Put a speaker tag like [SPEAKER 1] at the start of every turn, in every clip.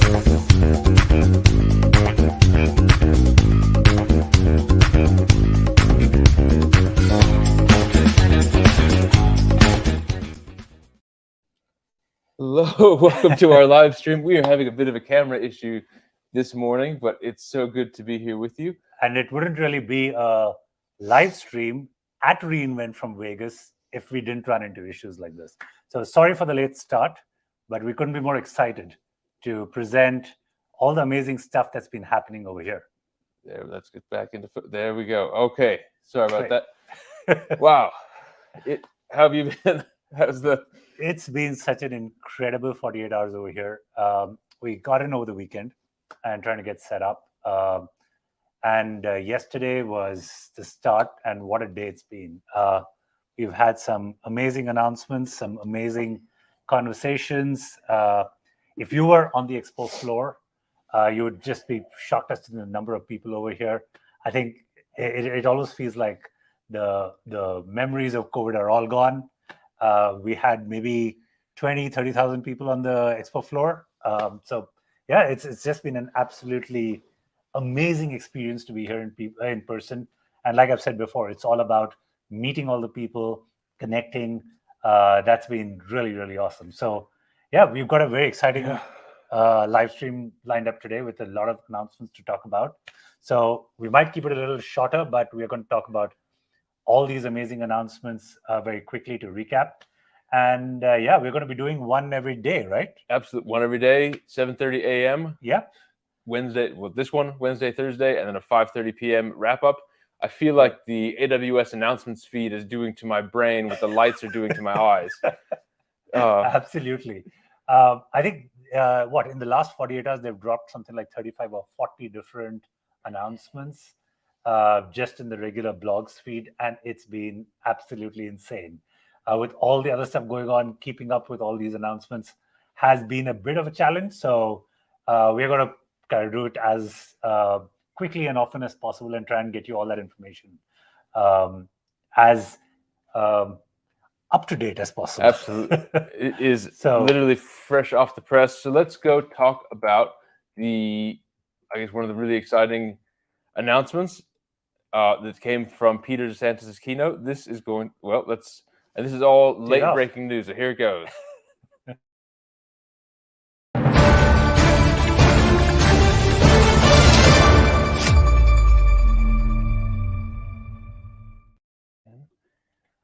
[SPEAKER 1] Hello, welcome to our live stream. We are having a bit of a camera issue this morning, but it's so good to be here with you.
[SPEAKER 2] And it wouldn't really be a live stream at reInvent from Vegas if we didn't run into issues like this. So sorry for the late start, but we couldn't be more excited to present all the amazing stuff that's been happening over here.
[SPEAKER 1] There, let's get back into there we go. Okay, sorry about that. Wow, how have you been?
[SPEAKER 2] It's been such an incredible 48 hours over here. We got in over the weekend and trying to get set up. And yesterday was the start, and what a day it's been. We've had some amazing announcements, some amazing conversations. If you were on the expo floor, you would just be shocked as to the number of people over here. I think it almost feels like the memories of COVID are all gone. We had maybe 20, 30,000 people on the expo floor. So yeah, it's just been an absolutely amazing experience to be here in person. And like I've said before, it's all about meeting all the people, connecting. That's been really, really awesome. So yeah, we've got a very exciting live stream lined up today with a lot of announcements to talk about. So we might keep it a little shorter, but we're going to talk about all these amazing announcements very quickly to recap. And yeah, we're going to be doing one every day, right?
[SPEAKER 1] Absolutely, one every day, 7:30 a.m.
[SPEAKER 2] Yeah.
[SPEAKER 1] Wednesday, well, this one, Wednesday, Thursday, and then a 5:30 p.m. wrap up. I feel like the AWS announcements feed is doing to my brain what the lights are doing to my eyes.
[SPEAKER 2] Absolutely. I think, in the last 48 hours, they've dropped something like 35 or 40 different announcements just in the regular blogs feed, and it's been absolutely insane. With all the other stuff going on, keeping up with all these announcements has been a bit of a challenge. So we're going to kind of do it as quickly and often as possible and try and get you all that information as up to date as possible.
[SPEAKER 1] Absolutely. It is literally fresh off the press. So let's go talk about one of the really exciting announcements that came from Peter DeSantis' keynote. This is this is all late breaking news. So here it goes.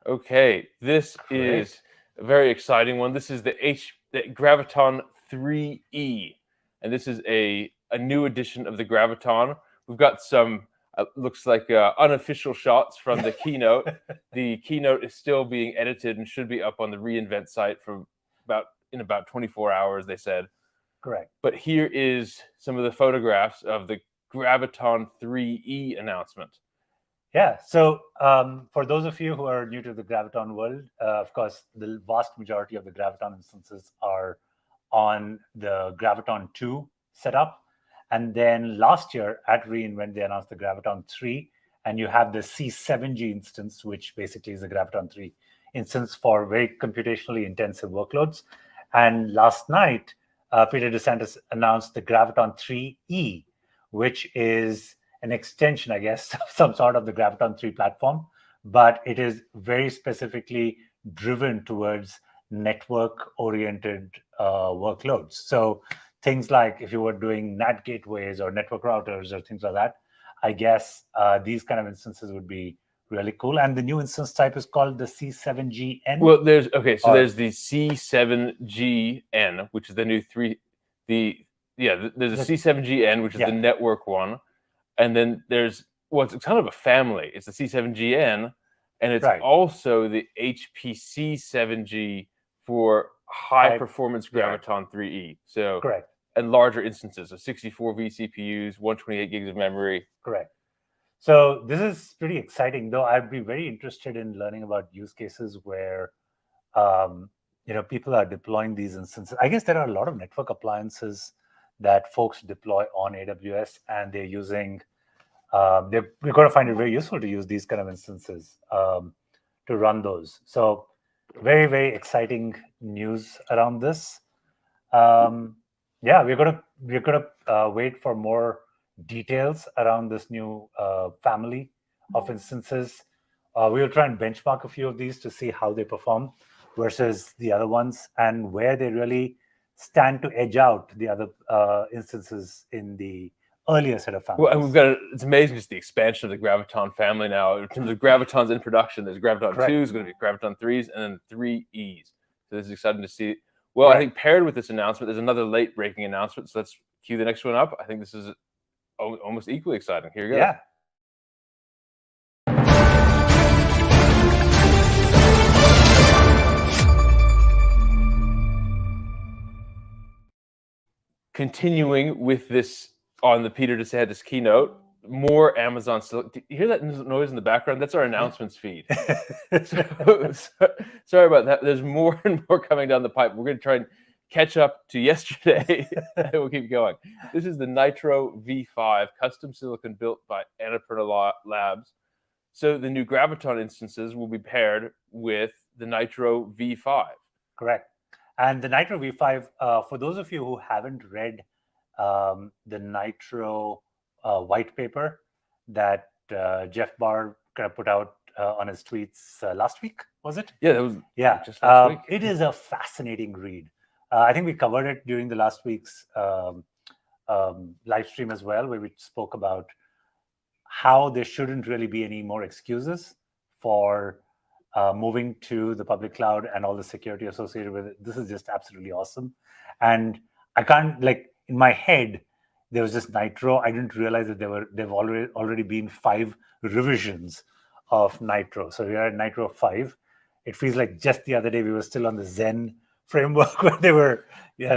[SPEAKER 1] Okay, this is a very exciting one. This is the Graviton 3E, and this is a new edition of the Graviton. We've got some looks like unofficial shots from the keynote. The keynote is still being edited and should be up on the reInvent site in about 24 hours, they said.
[SPEAKER 2] Correct.
[SPEAKER 1] But here is some of the photographs of the Graviton 3E announcement.
[SPEAKER 2] Yeah, so for those of you who are new to the Graviton world, of course, the vast majority of the Graviton instances are on the Graviton 2 setup. And then last year at reInvent, they announced the Graviton 3, and you have the C7G instance, which basically is the Graviton 3 instance for very computationally intensive workloads. And last night, Peter DeSantis announced the Graviton 3E, which is an extension, I guess, of some sort of the Graviton 3 platform, but it is very specifically driven towards network-oriented workloads. So things like if you were doing NAT gateways or network routers or things like that, I guess these kind of instances would be really cool. And the new instance type is called the C7GN.
[SPEAKER 1] Well, there's the C7GN, which is the new there's a C7GN, which is the network one. And then there's it's kind of a family. It's the C7GN, and it's also the HPC 7G for high performance Graviton 3E. So
[SPEAKER 2] correct.
[SPEAKER 1] And larger instances of 64 vCPUs, 128 gigs of memory.
[SPEAKER 2] Correct. So this is pretty exciting, though. I'd be very interested in learning about use cases where people are deploying these instances. I guess there are a lot of network appliances that folks deploy on AWS, and they're using. We're going to find it very useful to use these kind of instances to run those. So very, very exciting news around this. We're going to we're going to wait for more details around this new family of instances. We'll try and benchmark a few of these to see how they perform versus the other ones and where they really stand to edge out the other instances in the earlier set of families.
[SPEAKER 1] Well, and we've got it's amazing just the expansion of the Graviton family now. In terms of Gravitons in production, there's Graviton 2s, going to be Graviton 3s, and then 3Es. So this is exciting to see. Well, I think paired with this announcement, there's another late breaking announcement. So let's cue the next one up. I think this is almost equally exciting. Here you go.
[SPEAKER 2] Yeah.
[SPEAKER 1] Continuing with this on the Peter DeSantis keynote, more Amazon. Do you hear that noise in the background? That's our announcements feed. Sorry about that. There's more and more coming down the pipe. We're going to try and catch up to yesterday, and we'll keep going. This is the Nitro V5, custom silicon built by Annapurna Labs. So the new Graviton instances will be paired with the Nitro V5.
[SPEAKER 2] Correct. And the Nitro V5, for those of you who haven't read the Nitro white paper that Jeff Barr kind of put out on his tweets last week, was it?
[SPEAKER 1] Yeah, that was
[SPEAKER 2] just last week. It is a fascinating read. I think we covered it during the last week's live stream as well, where we spoke about how there shouldn't really be any more excuses for moving to the public cloud and all the security associated with it. This is just absolutely awesome. And I can't, like, in my head, there was just Nitro. I didn't realize that they've already been 5 revisions of Nitro. So we are at Nitro 5. It feels like just the other day we were still on the Zen framework where they were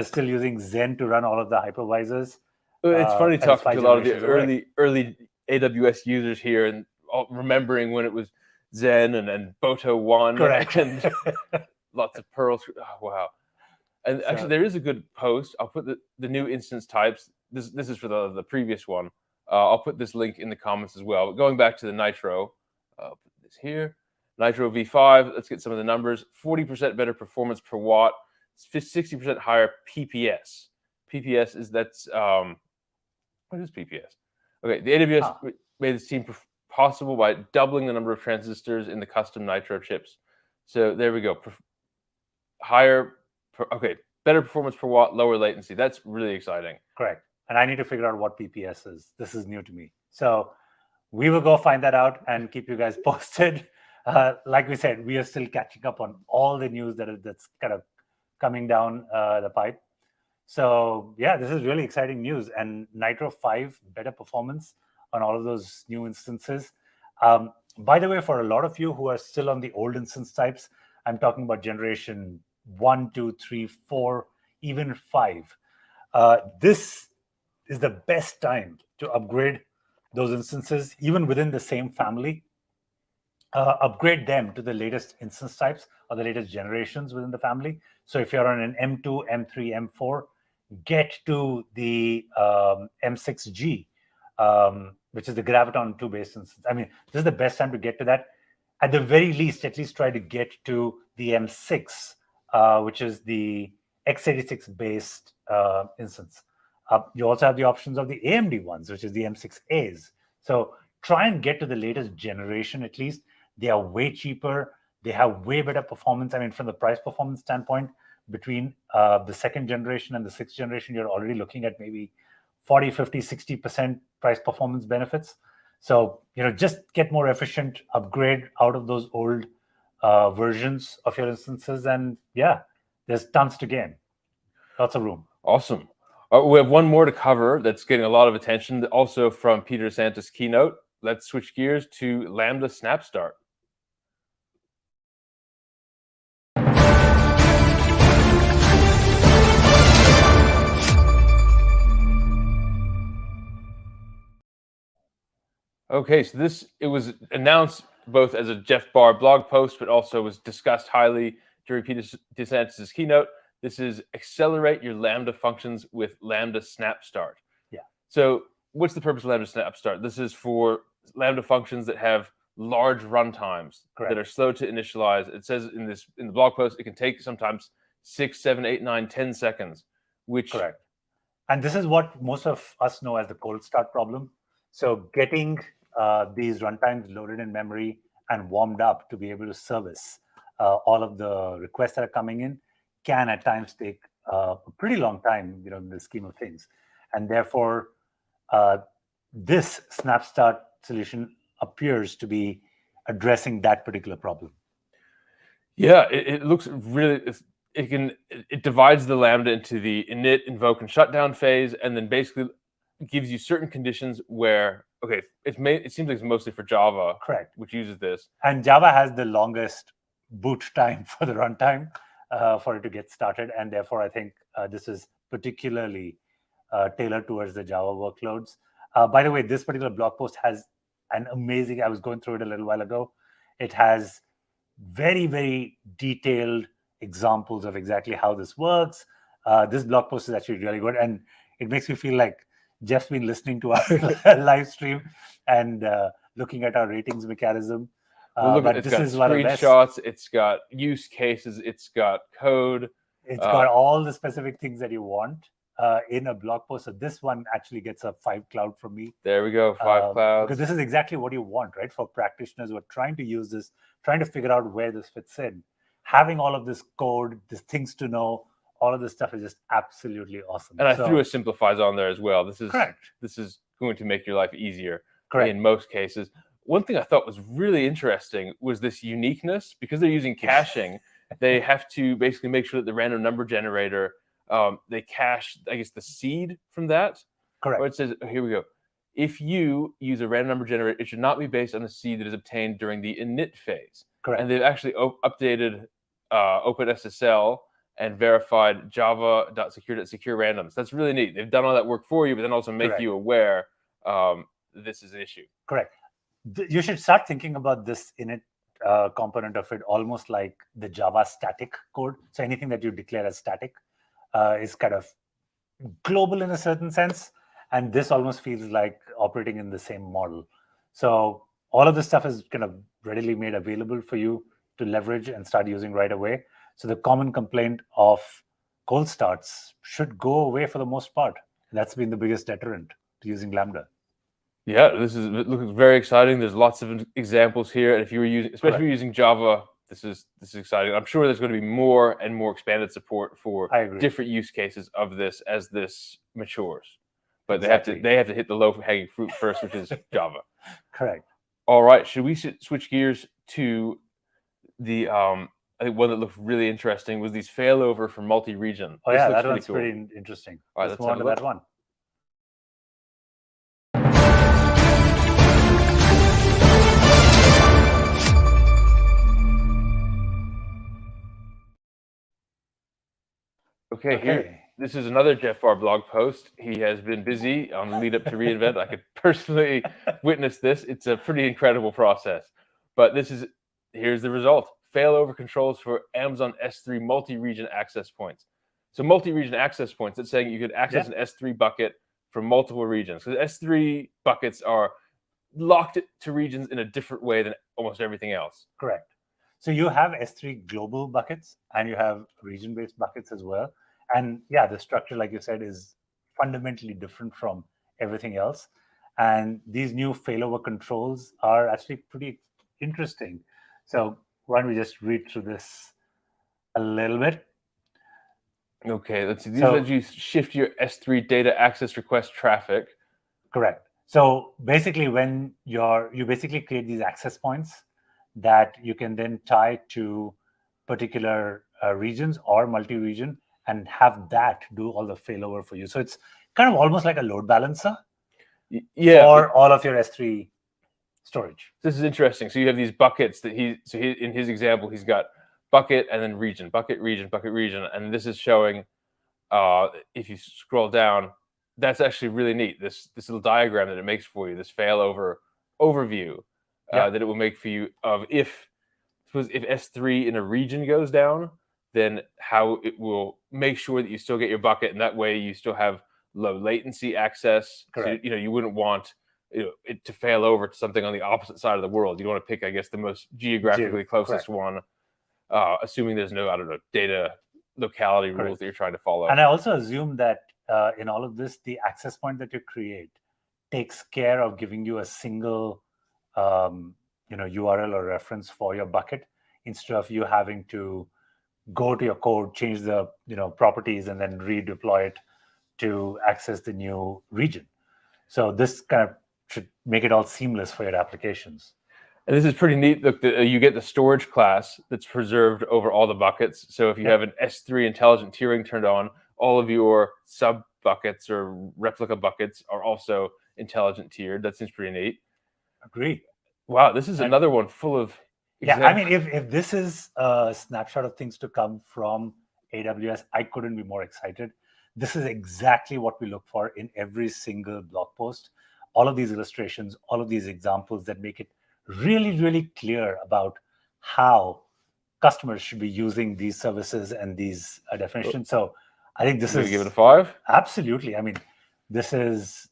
[SPEAKER 2] still using Zen to run all of the hypervisors.
[SPEAKER 1] It's funny talking to a lot of the early AWS users here and remembering when it was Zen and Boto 1.
[SPEAKER 2] Correct.
[SPEAKER 1] And lots of Perl. Oh, wow. And actually, there is a good post. I'll put the new instance types. This is for the previous one. I'll put this link in the comments as well. But going back to the Nitro, I'll put this here. Nitro V5, let's get some of the numbers. 40% better performance per watt, 60% higher PPS. PPS is what is PPS? Okay, the AWS made this team possible by doubling the number of transistors in the custom Nitro chips. So there we go. Better performance per watt, lower latency. That's really exciting.
[SPEAKER 2] Correct. And I need to figure out what PPS is. This is new to me. So we will go find that out and keep you guys posted. Like we said, we are still catching up on all the news that's kind of coming down the pipe. So yeah, this is really exciting news. And Nitro 5, better performance on all of those new instances. By the way, for a lot of you who are still on the old instance types, I'm talking about generation 1, 2, 3, 4, even 5. This is the best time to upgrade those instances, even within the same family. Upgrade them to the latest instance types or the latest generations within the family. So if you're on an M2, M3, M4, get to the M6G, which is the Graviton 2 based instance. I mean, this is the best time to get to that. At the very least, at least try to get to the M6, which is the x86 based instance. You also have the options of the AMD ones, which is the M6As. So try and get to the latest generation at least. They are way cheaper. They have way better performance. I mean, from the price performance standpoint, between the second generation and the sixth generation, you're already looking at maybe 40, 50, 60% price performance benefits. So, just get more efficient, upgrade out of those old versions of your instances. And yeah, there's tons to gain. Lots of room.
[SPEAKER 1] Awesome. We have one more to cover that's getting a lot of attention, also from Peter DeSantis' keynote. Let's switch gears to Lambda Snap Start. Okay, so it was announced both as a Jeff Barr blog post, but also was discussed highly during Peter DeSantis' keynote. This is accelerate your Lambda functions with Lambda Snap Start.
[SPEAKER 2] Yeah.
[SPEAKER 1] So what's the purpose of Lambda Snap Start? This is for Lambda functions that have large runtimes that are slow to initialize. It says in the blog post, it can take sometimes 6, 7, 8, 9, 10 seconds, which
[SPEAKER 2] And this is what most of us know as the cold start problem. So getting these runtimes loaded in memory and warmed up to be able to service all of the requests that are coming in can at times take a pretty long time, in the scheme of things. And therefore, this SnapStart solution appears to be addressing that particular problem.
[SPEAKER 1] Yeah, it looks really. It divides the Lambda into the init, invoke, and shutdown phase, and then basically gives you certain conditions where it seems like it's mostly for Java,
[SPEAKER 2] Correct,
[SPEAKER 1] which uses this.
[SPEAKER 2] And Java has the longest boot time for the runtime for it to get started, and therefore I think this is particularly tailored towards the Java workloads. By the way, this particular blog post has an amazing. I was going through it a little while ago. It has very, very detailed examples of exactly how this works. This blog post is actually really good, and it makes me feel like Jeff's been listening to our live stream and looking at our ratings mechanism.
[SPEAKER 1] Well, look, it's got screenshots, it's got use cases, it's got code.
[SPEAKER 2] It's got all the specific things that you want in a blog post. So this one actually gets a 5 cloud from me.
[SPEAKER 1] There we go, 5 clouds.
[SPEAKER 2] Because this is exactly what you want, right? For practitioners who are trying to use this, trying to figure out where this fits in. Having all of this code, these things to know, all of this stuff is just absolutely awesome.
[SPEAKER 1] And I threw a simplifies on there as well. This is
[SPEAKER 2] correct.
[SPEAKER 1] This is going to make your life easier
[SPEAKER 2] correct.
[SPEAKER 1] in most cases. One thing I thought was really interesting was this uniqueness. Because they're using caching, they have to basically make sure that the random number generator, they cache, I guess, the seed from that.
[SPEAKER 2] Correct.
[SPEAKER 1] Or it says, here we go. If you use a random number generator, it should not be based on the seed that is obtained during the init phase.
[SPEAKER 2] Correct.
[SPEAKER 1] And they've actually updated OpenSSL and verified java.secure.secure randoms. That's really neat. They've done all that work for you, but then also make
[SPEAKER 2] correct.
[SPEAKER 1] you aware this is an issue.
[SPEAKER 2] Correct. You should start thinking about this init component of it almost like the Java static code. So anything that you declare as static is kind of global in a certain sense. And this almost feels like operating in the same model. So all of this stuff is kind of readily made available for you to leverage and start using right away. So the common complaint of cold starts should go away for the most part. That's been the biggest deterrent to using Lambda.
[SPEAKER 1] Yeah, it looks very exciting. There's lots of examples here. And if you were using, especially if you're using Java, this is exciting. I'm sure there's going to be more and more expanded support for different use cases of this as this matures. But they have to hit the low-hanging fruit first, which is Java.
[SPEAKER 2] Correct.
[SPEAKER 1] All right. Should we switch gears to the I think one that looked really interesting was these failover for multi-region.
[SPEAKER 2] Oh yeah, that one's pretty interesting.
[SPEAKER 1] All right,
[SPEAKER 2] let's move on to that one.
[SPEAKER 1] Okay, here. This is another Jeff Barr blog post. He has been busy on the lead up to reInvent. I could personally witness this. It's a pretty incredible process. But here's the result. Failover controls for Amazon S3 multi-region access points. So multi-region access points, it's saying you could access an S3 bucket from multiple regions. So the S3 buckets are locked to regions in a different way than almost everything else.
[SPEAKER 2] Correct. So you have S3 global buckets and you have region-based buckets as well. And yeah, the structure, like you said, is fundamentally different from everything else. And these new failover controls are actually pretty interesting. So why don't we just read through this a little bit?
[SPEAKER 1] Okay, let's see. These let you shift your S3 data access request traffic.
[SPEAKER 2] Correct. So basically, when you basically create these access points that you can then tie to particular regions or multi-region and have that do all the failover for you. So it's kind of almost like a load balancer for all of your S3 storage.
[SPEAKER 1] This is interesting. So you have these buckets that in his example, he's got bucket and then region, bucket, region, bucket, region. And this is showing, if you scroll down, that's actually really neat. This little diagram that it makes for you, this failover overview that it will make for you of if S3 in a region goes down, then how it will make sure that you still get your bucket, and that way you still have low latency access.
[SPEAKER 2] Correct.
[SPEAKER 1] So, you wouldn't want it to fail over to something on the opposite side of the world. You want to pick, I guess, the most geographically closest one, assuming there's no, data locality rules that you're trying to follow.
[SPEAKER 2] And I also assume that in all of this, the access point that you create takes care of giving you a single URL or reference for your bucket, instead of you having to go to your code, change the properties, and then redeploy it to access the new region. So this kind of should make it all seamless for your applications.
[SPEAKER 1] And this is pretty neat. Look, you get the storage class that's preserved over all the buckets. So if you have an S3 intelligent tiering turned on, all of your sub buckets or replica buckets are also intelligent tiered. That seems pretty neat.
[SPEAKER 2] Agree.
[SPEAKER 1] Wow, this is another one full of
[SPEAKER 2] examples. I mean, if this is a snapshot of things to come from AWS, I couldn't be more excited. This is exactly what we look for in every single blog post. All of these illustrations, all of these examples that make it really, really clear about how customers should be using these services and these definitions. So I think this is...
[SPEAKER 1] give it a 5?
[SPEAKER 2] Absolutely. I mean, this is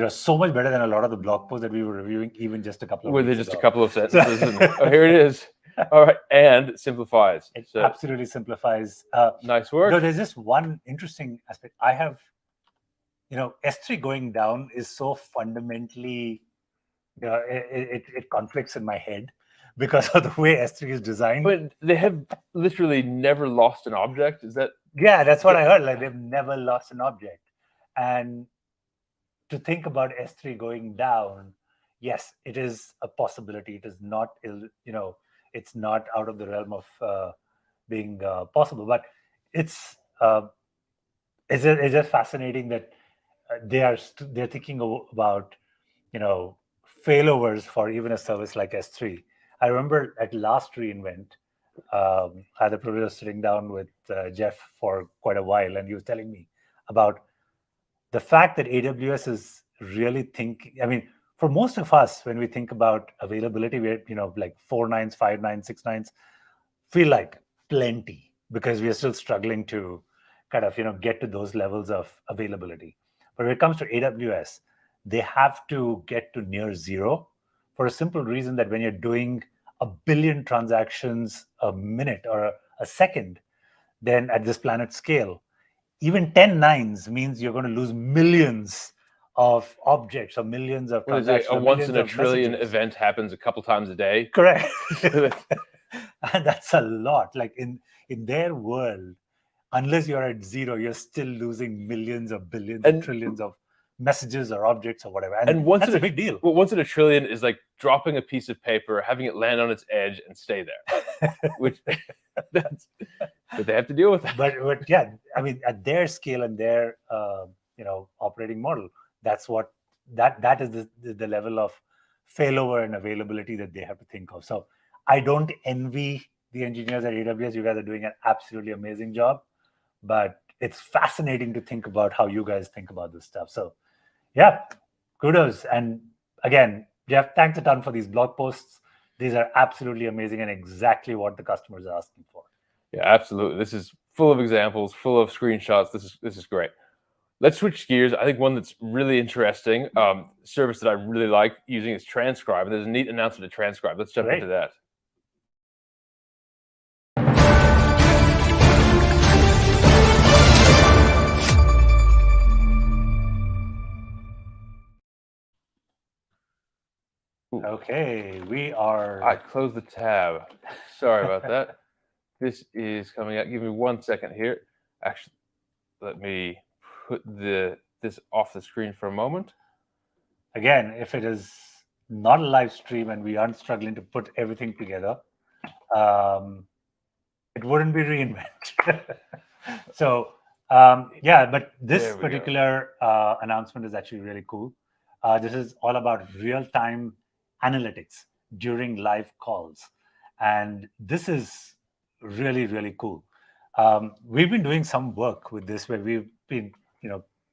[SPEAKER 2] so much better than a lot of the blog posts that we were reviewing even just a couple of weeks ago.
[SPEAKER 1] Just a couple of sentences. Oh, here it is. All right. And it simplifies.
[SPEAKER 2] It absolutely simplifies.
[SPEAKER 1] Nice work.
[SPEAKER 2] No, there's just one interesting aspect. I have, S3 going down is so fundamentally, it conflicts in my head because of the way S3 is designed.
[SPEAKER 1] But they have literally never lost an object. Is that?
[SPEAKER 2] Yeah, that's what I heard. Like, they've never lost an object. And to think about S3 going down, yes, it is a possibility. It is not, it's not out of the realm of being possible. But it's just fascinating that they're thinking about failovers for even a service like S3. I remember at last reInvent, I had the privilege of sitting down with Jeff for quite a while, and he was telling me about the fact that AWS is really thinking. I mean, for most of us, when we think about availability, we're like 4 nines, 5 nines, 6 nines feel like plenty, because we are still struggling to kind of get to those levels of availability. But when it comes to AWS, they have to get to near zero for a simple reason that when you're doing 1 billion transactions a minute or a second, then at this planet scale, even 10 nines means you're going to lose millions of objects or millions of transactions.
[SPEAKER 1] A once in a trillion event happens a couple times a day.
[SPEAKER 2] Correct. And that's a lot. Like in their world, unless you're at zero, you're still losing millions of billions and trillions of messages or objects or whatever. And that's a big deal.
[SPEAKER 1] Well, once in a trillion is like dropping a piece of paper, having it land on its edge and stay there, which that's what they have to deal with.
[SPEAKER 2] But yeah, I mean, at their scale and their operating model, that's what that is the level of failover and availability that they have to think of. So I don't envy the engineers at AWS. You guys are doing an absolutely amazing job, but it's fascinating to think about how you guys think about this stuff. So yeah, kudos. And again, Jeff, thanks a ton for these blog posts. These are absolutely amazing and exactly what the customers are asking for.
[SPEAKER 1] Yeah, absolutely. This is full of examples, full of screenshots. This is great. Let's switch gears. I think one that's really interesting, service that I really like using is Transcribe. And there's a neat announcement to Transcribe. Let's jump into that.
[SPEAKER 2] Okay, we are...
[SPEAKER 1] I closed the tab. Sorry about that. This is coming out. Give me 1 second here. Actually, let me put this off the screen for a moment.
[SPEAKER 2] Again, if it is not a live stream and we aren't struggling to put everything together, it wouldn't be reInvent. So yeah, but this particular announcement is actually really cool. This is all about real-time analytics during live calls. And this is really, really cool. We've been doing some work with this where we've been,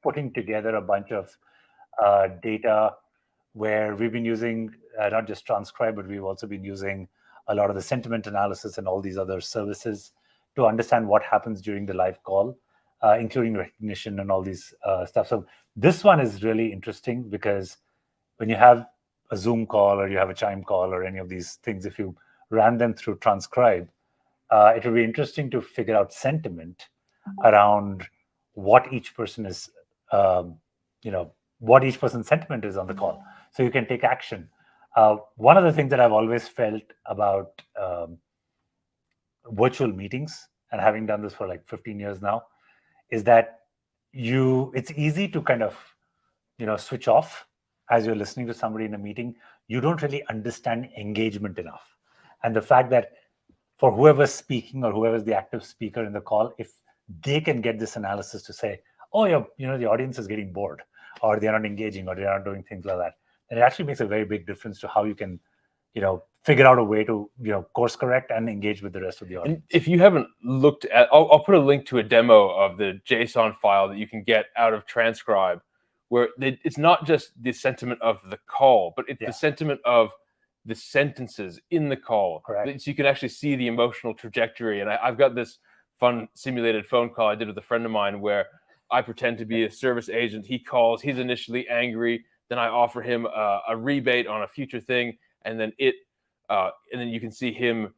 [SPEAKER 2] putting together a bunch of data where we've been using not just Transcribe, but we've also been using a lot of the sentiment analysis and all these other services to understand what happens during the live call, including recognition and all these stuff. So this one is really interesting because when you have a Zoom call or you have a Chime call or any of these things, if you ran them through Transcribe, it will be interesting to figure out sentiment around what each person is, what each person's sentiment is on the call, so you can take action. One of the things that I've always felt about virtual meetings, and having done this for like 15 years now, is that it's easy to kind of switch off as you're listening to somebody in a meeting. You don't really understand engagement enough, and the fact that for whoever's speaking or whoever's the active speaker in the call, if they can get this analysis to say, oh, the audience is getting bored, or they're not engaging, or they're not doing things like that, then it actually makes a very big difference to how you can figure out a way to course correct and engage with the rest of the audience.
[SPEAKER 1] And if you haven't looked at, I'll put a link to a demo of the JSON file that you can get out of Transcribe, where it's not just the sentiment of the call, but it's the sentiment of the sentences in the call.
[SPEAKER 2] Correct.
[SPEAKER 1] So you can actually see the emotional trajectory. And I've got this fun simulated phone call I did with a friend of mine where I pretend to be a service agent. He calls, he's initially angry. Then I offer him a rebate on a future thing. And then you can see him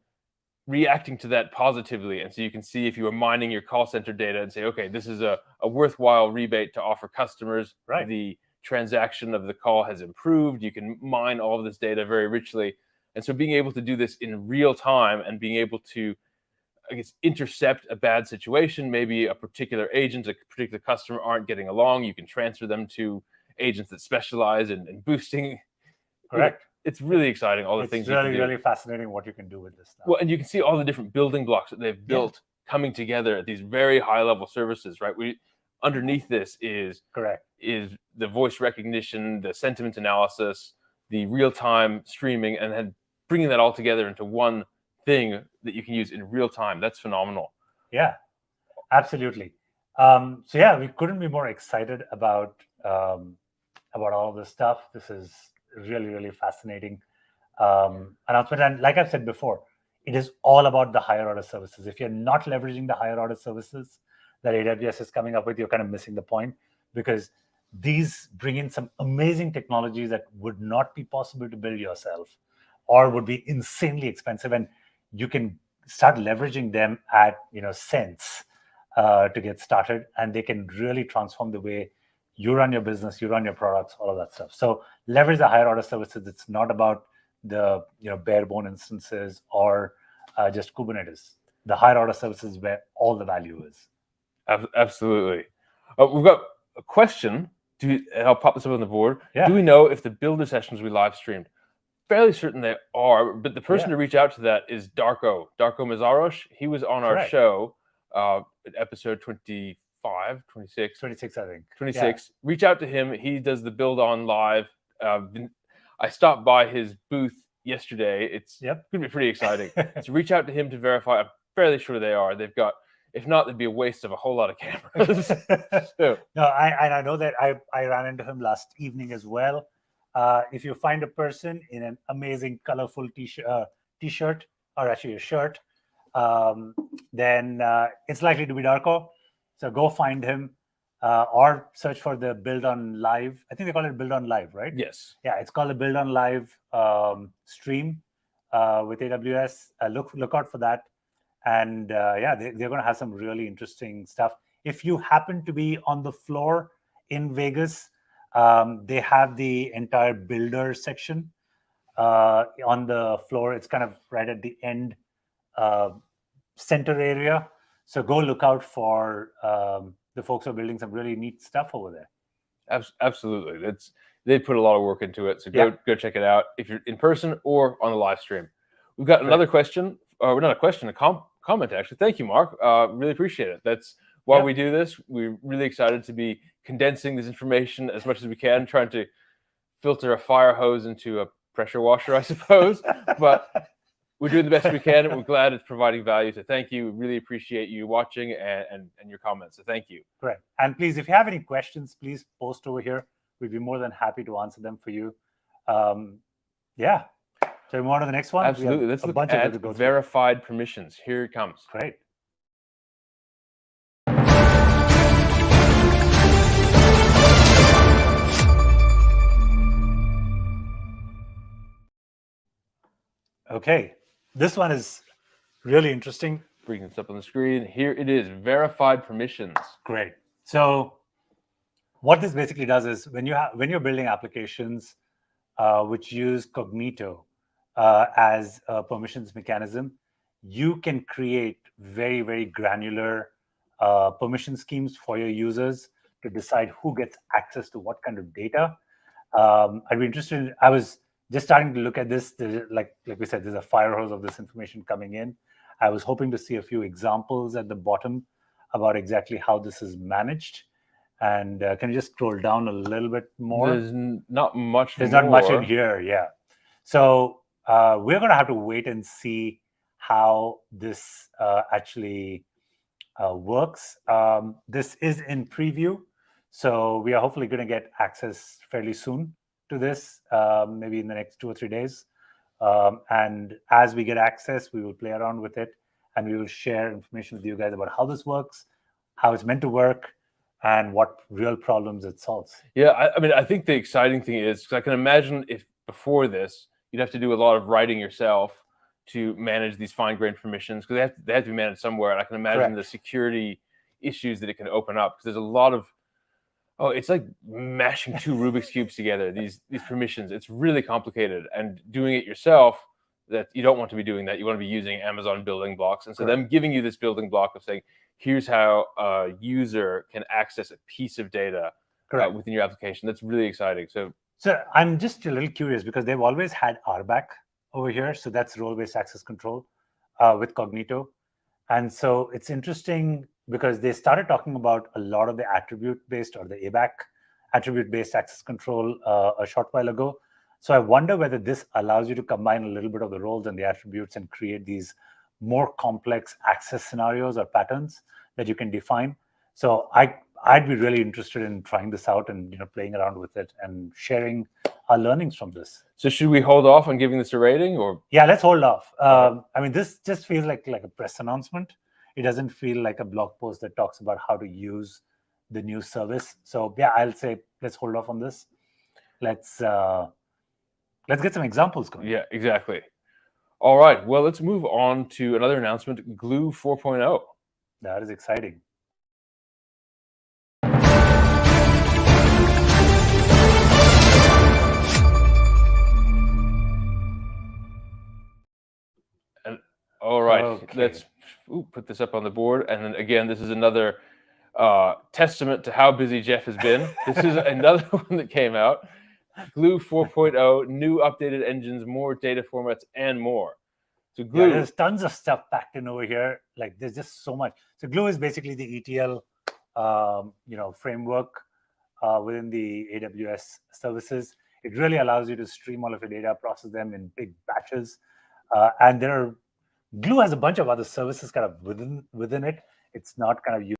[SPEAKER 1] reacting to that positively. And so you can see if you were mining your call center data and say, okay, this is a worthwhile rebate to offer customers.
[SPEAKER 2] Right.
[SPEAKER 1] The transaction of the call has improved. You can mine all of this data very richly. And so being able to do this in real time and being able to, I guess, intercept a bad situation, maybe a particular agent, a particular customer aren't getting along, you can transfer them to agents that specialize in boosting.
[SPEAKER 2] Correct.
[SPEAKER 1] It's really exciting, all the things you can do.
[SPEAKER 2] It's really fascinating what you can do with this now.
[SPEAKER 1] Well, and you can see all the different building blocks that they've built coming together at these very high-level services, right? Underneath this is the voice recognition, the sentiment analysis, the real-time streaming, and then bringing that all together into one thing that you can use in real time. That's phenomenal.
[SPEAKER 2] Yeah, absolutely. We couldn't be more excited about all of this stuff. This is really, really fascinating announcement. And like I've said before, it is all about the higher order services. If you're not leveraging the higher order services that AWS is coming up with, you're kind of missing the point, because these bring in some amazing technologies that would not be possible to build yourself or would be insanely expensive. And you can start leveraging them at cents to get started, and they can really transform the way you run your business, you run your products, all of that stuff. So leverage the higher order services. It's not about the bare bone instances or just Kubernetes. The higher order services is where all the value is.
[SPEAKER 1] Absolutely. We've got a question. I'll pop this up on the board.
[SPEAKER 2] Yeah.
[SPEAKER 1] Do we know if the builder sessions we live streamed? Fairly certain they are, but the person to reach out to that is Darko Mazaros. He was on our show at episode 25, 26.
[SPEAKER 2] 26, I think.
[SPEAKER 1] 26. Yeah. Reach out to him. He does the build on live. I stopped by his booth yesterday. It's going to be pretty exciting. So reach out to him to verify. I'm fairly sure they are. They've got, if not, there'd be a waste of a whole lot of cameras.
[SPEAKER 2] No, I know that I ran into him last evening as well. If you find a person in an amazing colorful t-shirt, or actually a shirt, then it's likely to be Darko. So go find him or search for the Build on Live. I think they call it Build on Live, right?
[SPEAKER 1] Yes.
[SPEAKER 2] Yeah, it's called the Build on Live stream with AWS. Look out for that. And they're going to have some really interesting stuff. If you happen to be on the floor in Vegas, they have the entire builder section on the floor. It's kind of right at the end center area. So go look out for the folks who are building some really neat stuff over there.
[SPEAKER 1] Absolutely. They put a lot of work into it. So go check it out if you're in person or on the live stream. We've got another question. Not a question, a comment actually. Thank you, Mark. Really appreciate it. That's why we do this. We're really excited to be condensing this information as much as we can, trying to filter a fire hose into a pressure washer, I suppose. But we're doing the best we can, and we're glad it's providing value. So thank you. We really appreciate you watching and your comments. So thank you.
[SPEAKER 2] Great. And please, if you have any questions, please post over here. We'd be more than happy to answer them for you. So we move on to the next one.
[SPEAKER 1] Absolutely. Let's look at verified permissions. Here it comes.
[SPEAKER 2] Great. Okay, this one is really interesting.
[SPEAKER 1] Bringing this up on the screen. Here it is, verified permissions.
[SPEAKER 2] Great. So what this basically does is when you're building applications which use Cognito as a permissions mechanism, you can create very, very granular permission schemes for your users to decide who gets access to what kind of data. I'd be interested in, I was just starting to look at this. Like we said, there's a fire hose of this information coming in. I was hoping to see a few examples at the bottom about exactly how this is managed. And can you just scroll down a little bit more?
[SPEAKER 1] There's not much
[SPEAKER 2] There's
[SPEAKER 1] more.
[SPEAKER 2] not much in here, yeah. So we're going to have to wait and see how this actually works. This is in preview, so we are hopefully going to get access fairly soon to this, maybe in the next 2 or 3 days. And as we get access, we will play around with it, and we will share information with you guys about how this works, how it's meant to work, and what real problems it solves.
[SPEAKER 1] Yeah, I mean, I think the exciting thing is, because I can imagine if before this, you'd have to do a lot of writing yourself to manage these fine-grained permissions, because they have to be managed somewhere. And I can imagine the security issues that it can open up, because there's a lot of, it's like mashing two Rubik's cubes together, these permissions. It's really complicated, and doing it yourself, that you don't want to be doing that. You want to be using Amazon building blocks. And so them giving you this building block of saying, here's how a user can access a piece of data within your application. That's really exciting. So
[SPEAKER 2] I'm just a little curious, because they've always had RBAC over here. So that's role-based access control with Cognito. And so it's interesting because they started talking about a lot of the attribute-based, or the ABAC, attribute-based access control, a short while ago. So I wonder whether this allows you to combine a little bit of the roles and the attributes and create these more complex access scenarios or patterns that you can define. So I'd be really interested in trying this out and playing around with it and sharing our learnings from this.
[SPEAKER 1] So should we hold off on giving this a rating, or?
[SPEAKER 2] Yeah, let's hold off. I mean, this just feels like a press announcement. It doesn't feel like a blog post that talks about how to use the new service. So yeah, I'll say let's hold off on this. Let's get some examples going.
[SPEAKER 1] Yeah, exactly. All right. Well, let's move on to another announcement, Glue 4.0.
[SPEAKER 2] That is exciting.
[SPEAKER 1] And all right, let's put this up on the board. And then again, this is another testament to how busy Jeff has been. This is another one that came out. Glue 4.0, new updated engines, more data formats, and more. So Glue,
[SPEAKER 2] there's tons of stuff packed in over here. Like there's just so much. So Glue is basically the ETL, framework within the AWS services. It really allows you to stream all of your data, process them in big batches, and Glue has a bunch of other services kind of within it. It's not kind of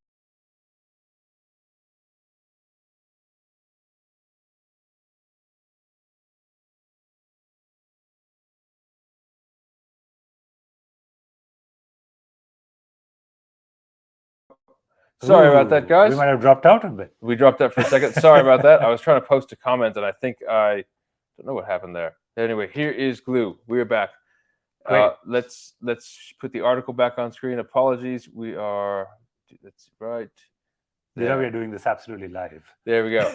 [SPEAKER 1] Sorry about that, guys.
[SPEAKER 2] We might have dropped out a bit.
[SPEAKER 1] We dropped out for a second. Sorry about that. I was trying to post a comment, and I think I don't know what happened there. Anyway, here is Glue. We're back. Let's put the article back on screen. Apologies. We are. That's right.
[SPEAKER 2] We are doing this absolutely live.
[SPEAKER 1] There we go.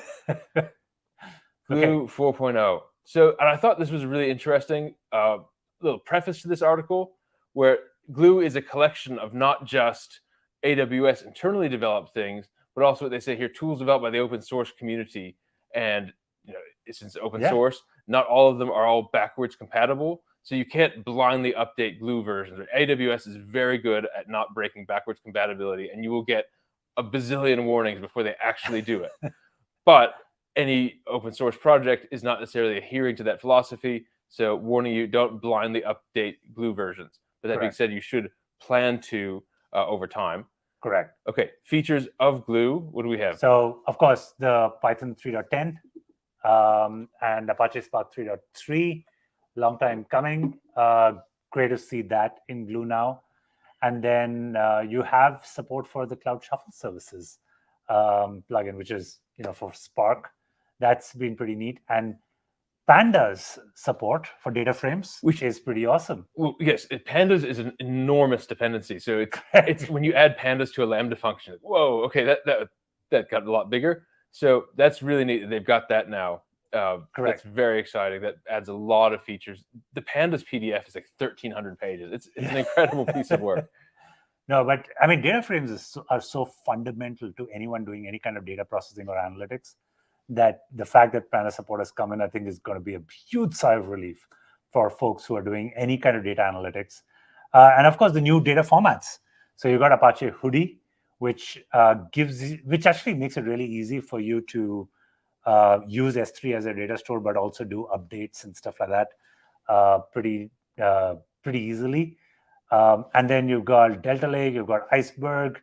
[SPEAKER 1] Glue 4.0. So, and I thought this was really interesting. Little preface to this article, where Glue is a collection of not just AWS internally developed things, but also what they say here, tools developed by the open source community. And since open source, not all of them are all backwards compatible. So you can't blindly update Glue versions. AWS is very good at not breaking backwards compatibility, and you will get a bazillion warnings before they actually do it. But any open source project is not necessarily adhering to that philosophy. So warning you, don't blindly update Glue versions. But that being said, you should plan to over time.
[SPEAKER 2] Correct.
[SPEAKER 1] Okay, features of Glue. What do we have?
[SPEAKER 2] So, of course, the Python 3.10 and Apache Spark 3.3. Long time coming. Great to see that in Glue now. And then you have support for the Cloud Shuffle services plugin, which is for Spark. That's been pretty neat. And Pandas support for data frames, which is pretty awesome.
[SPEAKER 1] Well, yes, Pandas is an enormous dependency. So it's when you add Pandas to a Lambda function, whoa, okay, that got a lot bigger. So that's really neat. They've got that now.
[SPEAKER 2] Correct.
[SPEAKER 1] That's very exciting. That adds a lot of features. The pandas PDF is like 1,300 pages. It's an incredible piece of work.
[SPEAKER 2] No, but I mean, data frames are so fundamental to anyone doing any kind of data processing or analytics that the fact that Panda support has come in, I think, is going to be a huge sigh of relief for folks who are doing any kind of data analytics. And of course, the new data formats. So you've got Apache Hudi, which actually makes it really easy for you to use S3 as a data store, but also do updates and stuff like that pretty easily. And then you've got Delta Lake, you've got Iceberg,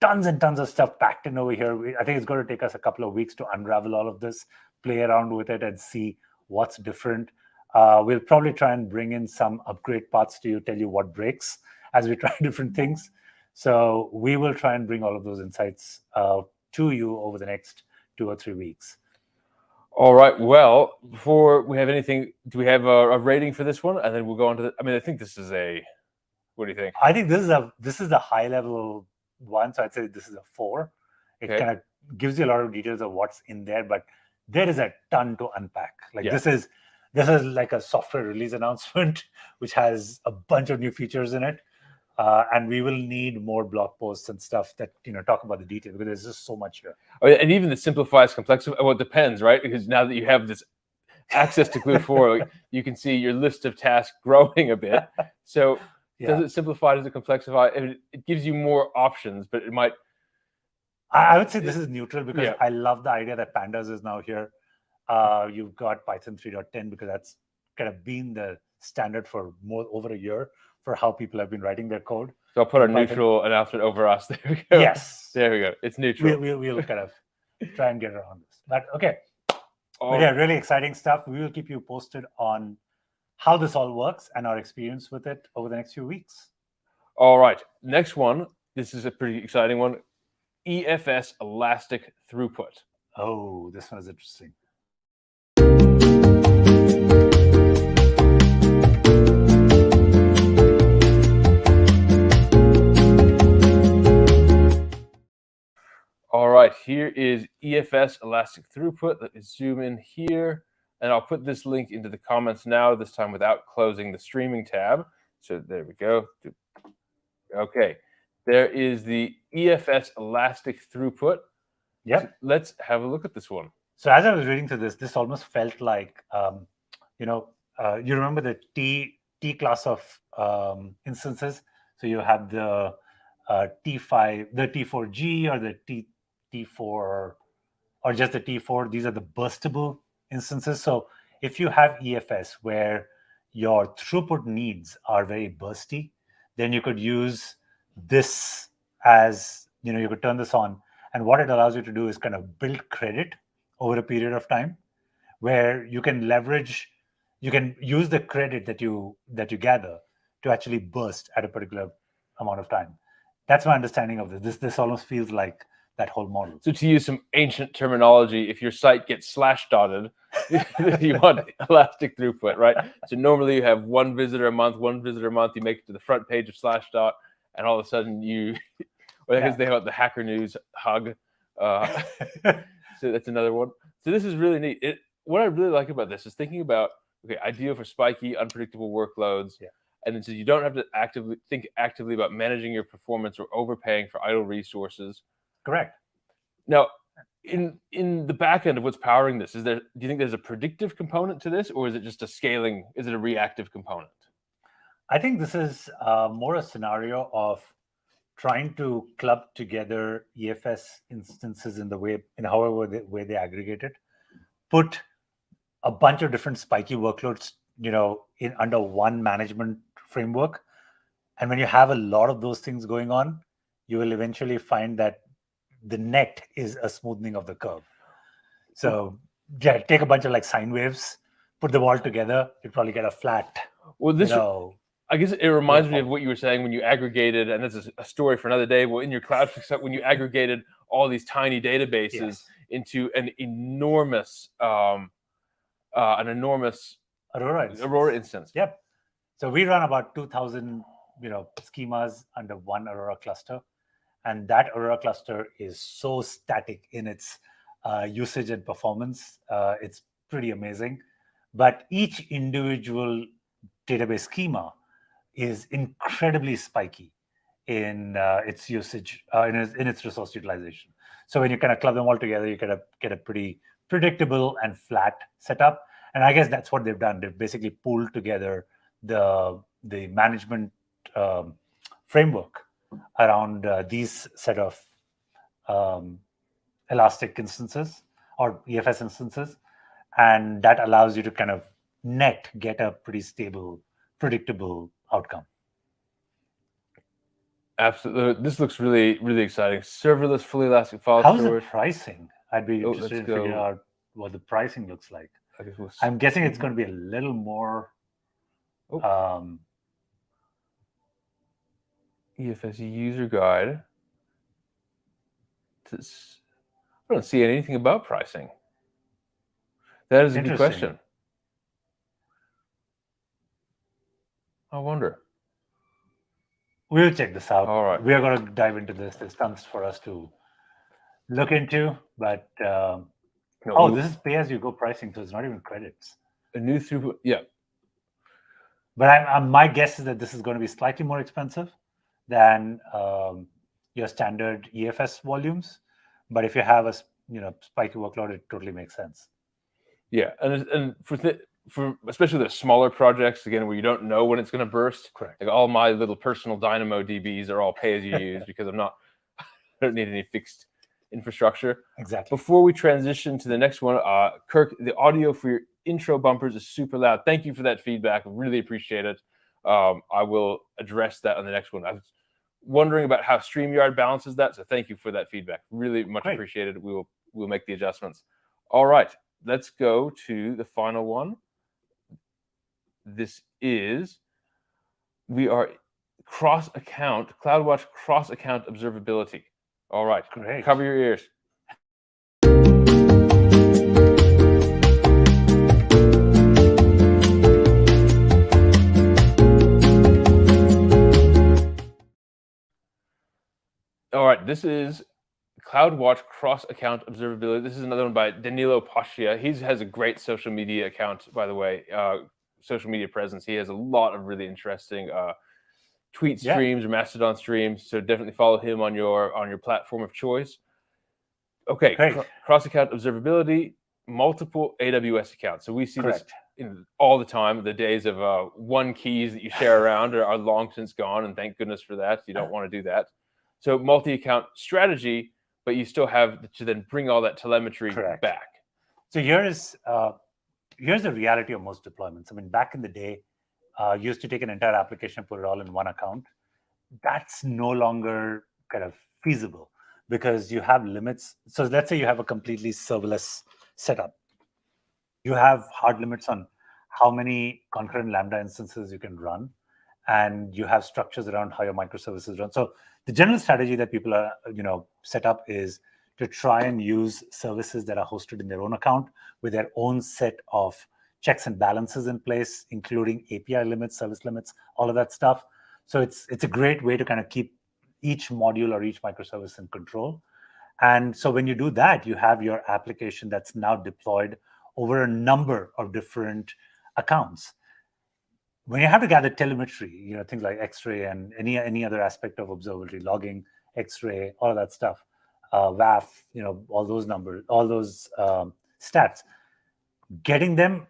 [SPEAKER 2] tons and tons of stuff packed in over here. I think it's going to take us a couple of weeks to unravel all of this, play around with it, and see what's different. We'll probably try and bring in some upgrade parts to you, tell you what breaks as we try different things. So we will try and bring all of those insights to you over the next 2 or 3 weeks.
[SPEAKER 1] All right. Well, before we have anything, do we have a rating for this one? And then we'll go on to I think this is what do you think?
[SPEAKER 2] I think this is a high level one. So I'd say this is a 4. It kind of gives you a lot of details of what's in there, but there is a ton to unpack. Like this is like a software release announcement, which has a bunch of new features in it. And we will need more blog posts and stuff that talk about the details, because there's just so much here.
[SPEAKER 1] And even the simplifies complexity. Well, it depends, right? Because now that you have this access to Glue 4, like, you can see your list of tasks growing a bit. So does it simplify? Does it complexify? It gives you more options, but it might.
[SPEAKER 2] I would say this is neutral, because I love the idea that Pandas is now here. You've got Python 3.10, because that's kind of been the standard for over a year for how people have been writing their code.
[SPEAKER 1] So I'll put our neutral announcement over us. There we go.
[SPEAKER 2] Yes.
[SPEAKER 1] There we go. It's neutral.
[SPEAKER 2] We'll kind of try and get around this. But okay. But yeah, really exciting stuff. We will keep you posted on how this all works and our experience with it over the next few weeks.
[SPEAKER 1] All right. Next one. This is a pretty exciting one. EFS Elastic Throughput.
[SPEAKER 2] Oh, this one is interesting.
[SPEAKER 1] All right, here is EFS Elastic Throughput. Let me zoom in here, and I'll put this link into the comments now, this time without closing the streaming tab. So there we go. Okay, there is the EFS Elastic Throughput.
[SPEAKER 2] Yep.
[SPEAKER 1] So let's have a look at this one.
[SPEAKER 2] So as I was reading through this almost felt like, you remember the T class of instances. So you have the T5, the T4G, or the T4, or just the T4. These are the burstable instances. So if you have EFS where your throughput needs are very bursty, then you could use this as, you could turn this on. And what it allows you to do is kind of build credit over a period of time, where you can use the credit that you gather to actually burst at a particular amount of time. That's my understanding of this. This almost feels like that whole model.
[SPEAKER 1] So to use some ancient terminology, if your site gets slash dotted, you want elastic throughput, right? So normally you have one visitor a month, you make it to the front page of Slashdot, and all of a sudden because they have the Hacker News hug. So that's another one. So this is really neat. What I really like about this is thinking about, ideal for spiky, unpredictable workloads.
[SPEAKER 2] Yeah.
[SPEAKER 1] And then so you don't have to think actively about managing your performance or overpaying for idle resources.
[SPEAKER 2] Correct.
[SPEAKER 1] Now, in the back end of what's powering this, do you think there's a predictive component to this, or is it just is it a reactive component?
[SPEAKER 2] I think this is more a scenario of trying to club together EFS instances in however way they aggregate it, put a bunch of different spiky workloads, in under one management framework. And when you have a lot of those things going on, you will eventually find that the net is a smoothing of the curve. So take a bunch of like sine waves, put them all together, you probably get a flat.
[SPEAKER 1] Well, I guess it reminds me of what you were saying when you aggregated, and this is a story for another day. Well, in your Cloudflare stuff, when you aggregated all these tiny databases into an enormous Aurora instance.
[SPEAKER 2] Yep. So we run about 2,000 schemas under one Aurora cluster, and that Aurora cluster is so static in its usage and performance. It's pretty amazing. But each individual database schema is incredibly spiky in its usage, in its resource utilization. So when you kind of club them all together, you get a pretty predictable and flat setup. And I guess that's what they've done. They've basically pulled together the management framework around these set of um, Elastic instances or EFS instances, and that allows you to kind of net get a pretty stable, predictable outcome.
[SPEAKER 1] Absolutely, this looks really, really exciting. Serverless, fully elastic file
[SPEAKER 2] How's
[SPEAKER 1] storage.
[SPEAKER 2] the pricing? I'd be interested in figuring out what the pricing looks like.
[SPEAKER 1] I guess
[SPEAKER 2] I'm guessing it's going to be a little more.
[SPEAKER 1] EFS user guide. I don't see anything about pricing. That is a good question. I wonder.
[SPEAKER 2] We'll check this out.
[SPEAKER 1] All right.
[SPEAKER 2] We are going to dive into this. There's tons for us to look into, but this is pay-as-you-go pricing, so it's not even credits.
[SPEAKER 1] A new throughput, yeah.
[SPEAKER 2] But my guess is that this is going to be slightly more expensive than your standard EFS volumes. But if you have a spiky workload, it totally makes sense.
[SPEAKER 1] Yeah, and for especially the smaller projects, again, where you don't know when it's going to burst.
[SPEAKER 2] Correct.
[SPEAKER 1] Like all my little personal Dynamo DBs are all pay as you use because I don't need any fixed infrastructure.
[SPEAKER 2] Exactly.
[SPEAKER 1] Before we transition to the next one, Kirk, the audio for your intro bumpers is super loud. Thank you for that feedback. Really appreciate it. I will address that on the next one. I was wondering about how StreamYard balances that, so thank you for that feedback. Really much appreciated. We'll make the adjustments. All right, let's go to the final one. We are cross-account, CloudWatch cross-account observability. All right,
[SPEAKER 2] great.
[SPEAKER 1] Cover your ears. All right, this is CloudWatch cross-account observability. This is another one by Danilo Pascia. He has a great social media account, by the way, social media presence. He has a lot of really interesting tweet streams or Mastodon streams. So definitely follow him on your platform of choice. Okay, cross-account observability, multiple AWS accounts. So we see this all the time. The days of one keys that you share around are long since gone, and thank goodness for that. You don't want to do that. So multi-account strategy, but you still have to then bring all that telemetry back.
[SPEAKER 2] So here's the reality of most deployments. I mean, back in the day, you used to take an entire application and put it all in one account. That's no longer kind of feasible because you have limits. So let's say you have a completely serverless setup. You have hard limits on how many concurrent Lambda instances you can run, and you have structures around how your microservices run. So the general strategy that people are, set up is to try and use services that are hosted in their own account with their own set of checks and balances in place, including API limits, service limits, all of that stuff. So it's a great way to kind of keep each module or each microservice in control. And so when you do that, you have your application that's now deployed over a number of different accounts. When you have to gather telemetry, things like X-ray and any other aspect of observability, logging, X-ray, all of that stuff, WAF, all those numbers, all those stats, getting to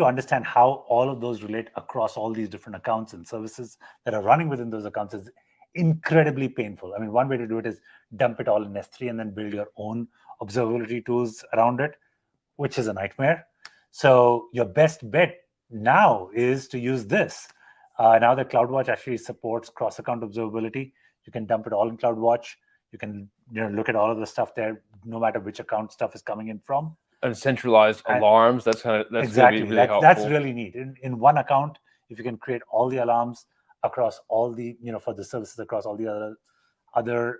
[SPEAKER 2] understand how all of those relate across all these different accounts and services that are running within those accounts is incredibly painful. I mean, one way to do it is dump it all in S3 and then build your own observability tools around it, which is a nightmare. So your best bet now is to use this. Now that CloudWatch actually supports cross-account observability, you can dump it all in CloudWatch. You can look at all of the stuff there, no matter which account stuff is coming in from.
[SPEAKER 1] And centralized alarms, that's
[SPEAKER 2] exactly
[SPEAKER 1] really helpful.
[SPEAKER 2] That's really neat. In one account, if you can create all the alarms across all the, for the services across all the other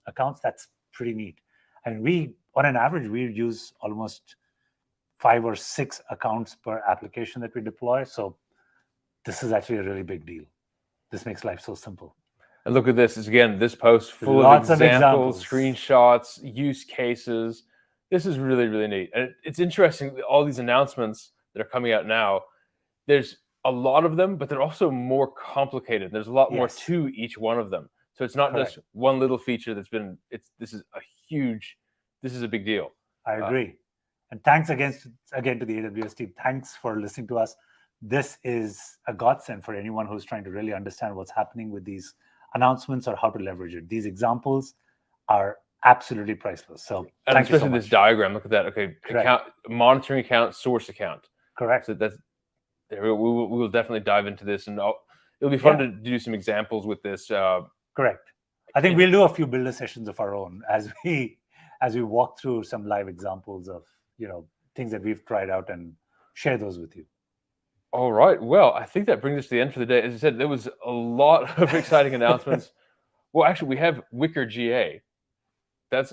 [SPEAKER 2] accounts, that's pretty neat. And on an average, we use almost 5 or 6 accounts per application that we deploy. So this is actually a really big deal. This makes life so simple.
[SPEAKER 1] And look at this. Again, this post full
[SPEAKER 2] Lots
[SPEAKER 1] of
[SPEAKER 2] of
[SPEAKER 1] examples,
[SPEAKER 2] examples.
[SPEAKER 1] screenshots, use cases. This is really, really neat. And it's interesting, all these announcements that are coming out now, there's a lot of them, but they're also more complicated. There's a lot more
[SPEAKER 2] Yes.
[SPEAKER 1] to each one of them. So it's not
[SPEAKER 2] Correct.
[SPEAKER 1] just one little feature this is a big deal.
[SPEAKER 2] I agree. And thanks again to the AWS team. Thanks for listening to us. This is a godsend for anyone who's trying to really understand what's happening with these announcements or how to leverage it. These examples are absolutely priceless. So
[SPEAKER 1] And
[SPEAKER 2] thank you so
[SPEAKER 1] especially
[SPEAKER 2] much.
[SPEAKER 1] this diagram. Look at that. Okay, account, monitoring account, source account.
[SPEAKER 2] Correct.
[SPEAKER 1] So that's there. We will definitely dive into this, and it'll be fun to do some examples with this.
[SPEAKER 2] Correct. I think we'll do a few builder sessions of our own as we walk through some live examples of things that we've tried out and share those with you.
[SPEAKER 1] All right. Well, I think that brings us to the end for the day. As I said, there was a lot of exciting announcements. Well, actually, we have Wicker GA. Go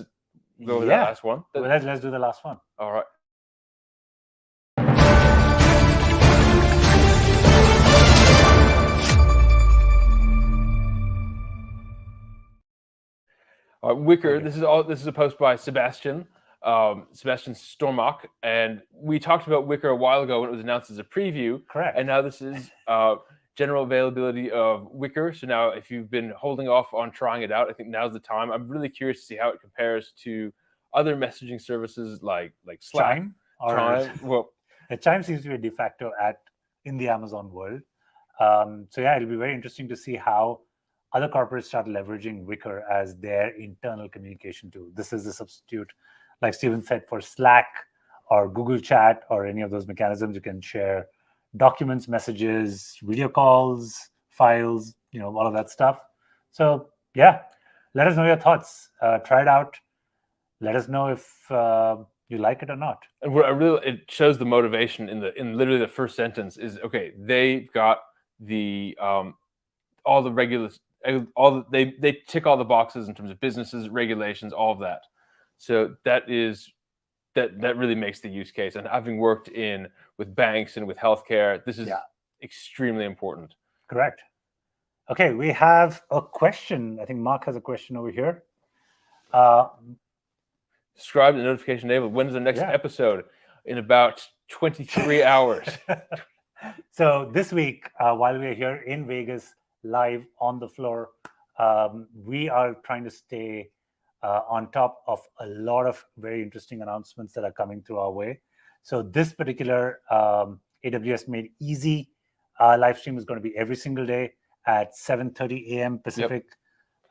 [SPEAKER 1] with that last one.
[SPEAKER 2] Well, let's do the last one.
[SPEAKER 1] All right. Wicker. This is a post by Sebastian Stormach, and we talked about Wicker a while ago when it was announced as a preview.
[SPEAKER 2] Correct.
[SPEAKER 1] And now this is general availability of Wicker. So now, if you've been holding off on trying it out, I think now's the time. I'm really curious to see how it compares to other messaging services like Slack.
[SPEAKER 2] Chime.
[SPEAKER 1] Well,
[SPEAKER 2] Chime seems to be a de facto in the Amazon world. So yeah, it'll be very interesting to see how other corporates start leveraging Wicker as their internal communication tool. This is the substitute, like Steven said, for Slack or Google Chat or any of those mechanisms. You can share documents, messages, video calls, files, all of that stuff. So yeah, let us know your thoughts. Try it out. Let us know if you like it or not.
[SPEAKER 1] And it shows the motivation in literally the first sentence is, okay, they've got the all the they tick all the boxes in terms of businesses, regulations, all of that. So that really makes the use case. And having worked with banks and with healthcare, this is extremely important.
[SPEAKER 2] Correct. Okay, we have a question. I think Mark has a question over here.
[SPEAKER 1] Subscribe to notification enabled. When is the next episode? In about 23 hours.
[SPEAKER 2] So this week, while we're here in Vegas, live on the floor, we are trying to stay on top of a lot of very interesting announcements that are coming through our way. So this particular AWS Made Easy live stream is going to be every single day at 7:30 a.m. Pacific.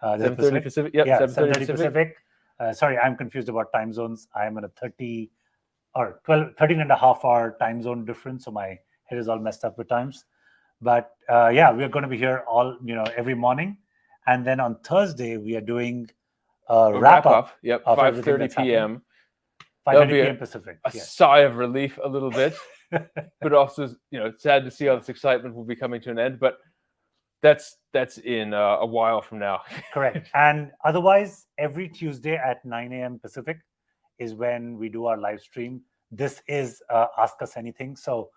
[SPEAKER 1] 7:30 Pacific.
[SPEAKER 2] Yeah, 7:30 Pacific. Sorry, I'm confused about time zones. I'm in a 13 and a half hour time zone difference, so my head is all messed up with times. But we're going to be here every morning, and then on Thursday we are doing a wrap up.
[SPEAKER 1] Yep, 5:30 p.m.
[SPEAKER 2] 5:30 p.m. Pacific.
[SPEAKER 1] A sigh of relief, a little bit, but also sad to see how this excitement will be coming to an end. But that's in a while from now.
[SPEAKER 2] Correct. And otherwise, every Tuesday at 9 a.m. Pacific is when we do our live stream. This is Ask Us Anything. So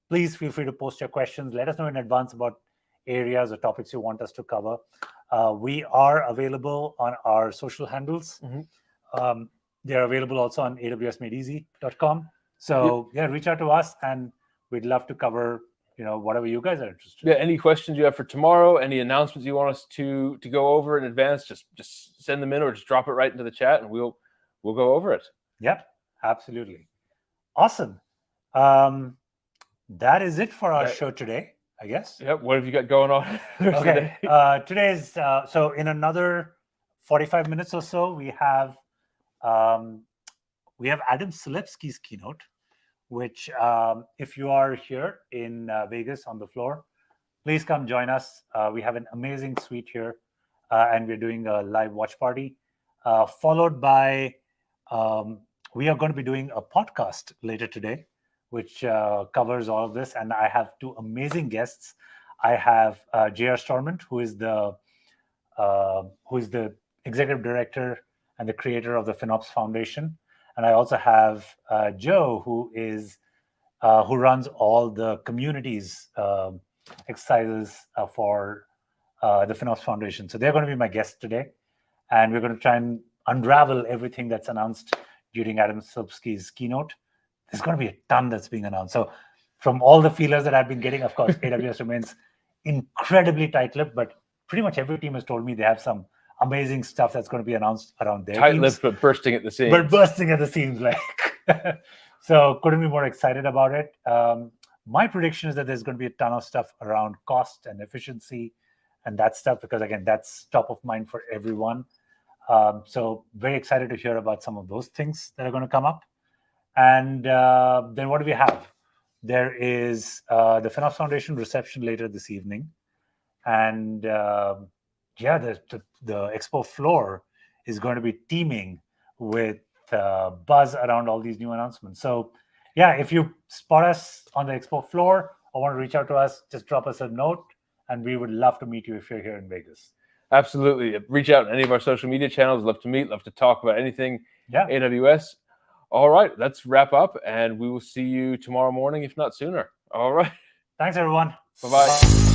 [SPEAKER 2] please feel free to post your questions. Let us know in advance about areas or topics you want us to cover. We are available on our social handles.
[SPEAKER 1] Mm-hmm.
[SPEAKER 2] They're available also on awsmadeeasy.com. So reach out to us, and we'd love to cover whatever you guys are interested in.
[SPEAKER 1] Yeah, any questions you have for tomorrow, any announcements you want us to go over in advance, just send them in or just drop it right into the chat, and we'll go over it.
[SPEAKER 2] Yep, absolutely. Awesome. That is it for our show today, I guess.
[SPEAKER 1] Yep. What have you got going on?
[SPEAKER 2] Okay. Today's so in another 45 minutes or so, we have Adam Selipsky's keynote, which if you are here in Vegas on the floor, please come join us. We have an amazing suite here, and we're doing a live watch party, followed by we are going to be doing a podcast later today, which covers all of this. And I have two amazing guests. I have J.R. Stormont, who is the executive director and the creator of the FinOps Foundation. And I also have Joe, who runs all the communities exercises for the FinOps Foundation. So they're going to be my guest today, and we're going to try and unravel everything that's announced during Adam Silpsky's keynote. There's going to be a ton that's being announced. So from all the feelers that I've been getting, of course, AWS remains incredibly tight-lipped, but pretty much every team has told me they have some amazing stuff that's going to be announced around their
[SPEAKER 1] Tight-lipped,
[SPEAKER 2] teams.
[SPEAKER 1] but bursting at the seams.
[SPEAKER 2] But bursting at the seams, like. So couldn't be more excited about it. My prediction is that there's going to be a ton of stuff around cost and efficiency and that stuff, because again, that's top of mind for everyone. So very excited to hear about some of those things that are going to come up. And then what do we have? There is the FinOps Foundation reception later this evening. And the expo floor is going to be teeming with buzz around all these new announcements. So yeah, if you spot us on the expo floor or want to reach out to us, just drop us a note, and we would love to meet you if you're here in Vegas.
[SPEAKER 1] Absolutely. Reach out on any of our social media channels. Love to meet, love to talk about anything AWS. All right, let's wrap up, and we will see you tomorrow morning, if not sooner. All right.
[SPEAKER 2] Thanks, everyone.
[SPEAKER 1] Bye-bye.